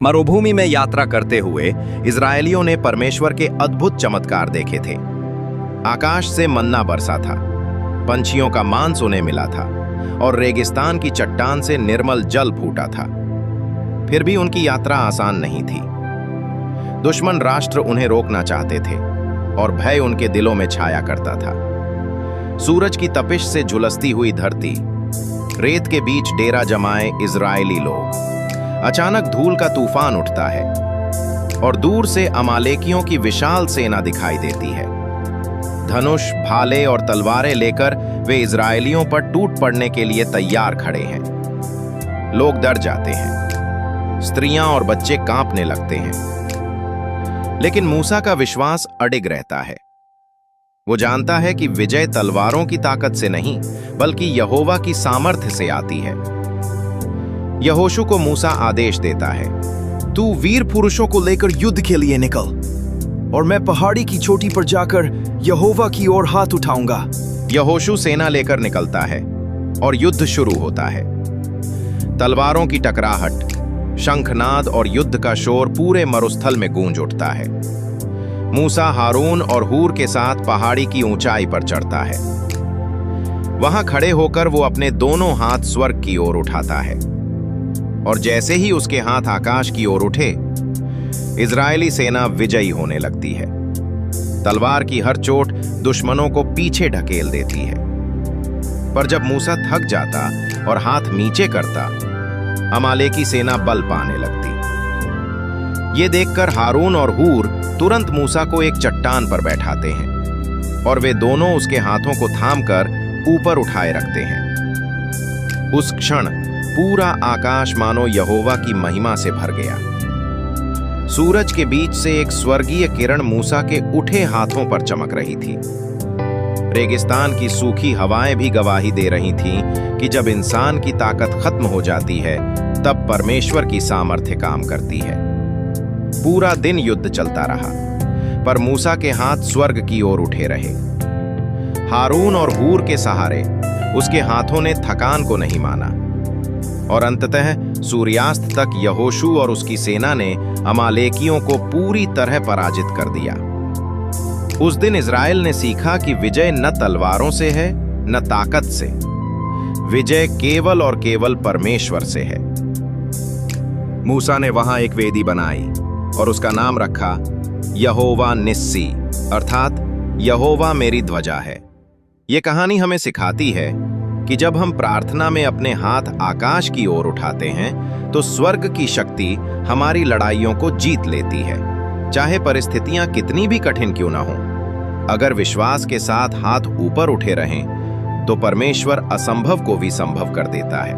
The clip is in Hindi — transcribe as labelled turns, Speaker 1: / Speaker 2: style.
Speaker 1: मरुभूमि में यात्रा करते हुए इजरायलियों ने परमेश्वर के अद्भुत चमत्कार देखे थे। आकाश से मन्ना बरसा था, पंछियों का मांस उन्हें मिला था और रेगिस्तान की चट्टान से निर्मल जल फूटा था। फिर भी उनकी यात्रा आसान नहीं थी। दुश्मन राष्ट्र उन्हें रोकना चाहते थे और भय उनके दिलों में छाया करता था। सूरज की तपिश से झुलसती हुई धरती, रेत के बीच डेरा जमाए इजरायली लोग। अचानक धूल का तूफान उठता है और दूर से अमालेकियों की विशाल सेना दिखाई देती है। धनुष, भाले और तलवारें लेकर वे इजरायलियों पर टूट पड़ने के लिए तैयार खड़े हैं। लोग डर जाते हैं, स्त्रियां और बच्चे कांपने लगते हैं। लेकिन मूसा का विश्वास अडिग रहता है। वो जानता है कि विजय तलवारों की ताकत से नहीं, बल्कि यहोवा की सामर्थ्य से आती है। यहोशू को मूसा आदेश देता है,
Speaker 2: तू वीर पुरुषों को लेकर युद्ध के लिए निकल और मैं पहाड़ी की चोटी पर जाकर यहोवा की ओर हाथ उठाऊंगा।
Speaker 1: यहोशू सेना लेकर निकलता है और युद्ध शुरू होता है। तलवारों की टकराहट, शंखनाद और युद्ध का शोर पूरे मरुस्थल में गूंज उठता है। मूसा हारून और हूर के साथ पहाड़ी की ऊंचाई पर चढ़ता है। वहां खड़े होकर वो अपने दोनों हाथ स्वर्ग की ओर उठाता है और जैसे ही उसके हाथ आकाश की ओर उठे, इजरायली सेना विजयी होने लगती है। तलवार की हर चोट दुश्मनों को पीछे ढकेल देती है। पर जब मूसा थक जाता और हाथ नीचे करता, अमालेकी सेना बल पाने लगती। ये देखकर हारून और हूर तुरंत मूसा को एक चट्टान पर बैठाते हैं और वे दोनों उसके हाथों को थामकर ऊपर उठाए रखते हैं। उस क्षण पूरा आकाश मानो यहोवा की महिमा से भर गया। सूरज के बीच से एक स्वर्गीय किरण मूसा के उठे हाथों पर चमक रही थी। रेगिस्तान की सूखी हवाएं भी गवाही दे रही थीं कि जब इंसान की ताकत खत्म हो जाती है, तब परमेश्वर की सामर्थ्य काम करती है। पूरा दिन युद्ध चलता रहा, पर मूसा के हाथ स्वर्ग की ओर उठे रहे। हारून और हूर के सहारे उसके हाथों ने थकान को नहीं माना और अंततः सूर्यास्त तक यहोशू और उसकी सेना ने अमालेकियों को पूरी तरह पराजित कर दिया। उस दिन इजराइल ने सीखा कि विजय न तलवारों से है, न ताकत से। विजय केवल और केवल परमेश्वर से है। मूसा ने वहां एक वेदी बनाई और उसका नाम रखा यहोवा निस्सी, अर्थात यहोवा मेरी ध्वजा है। यह कहानी हमें सिखाती है कि जब हम प्रार्थना में अपने हाथ आकाश की ओर उठाते हैं, तो स्वर्ग की शक्ति हमारी लड़ाइयों को जीत लेती है, चाहे परिस्थितियां कितनी भी कठिन क्यों ना हो। अगर विश्वास के साथ हाथ ऊपर उठे रहें, तो परमेश्वर असंभव को भी संभव कर देता है।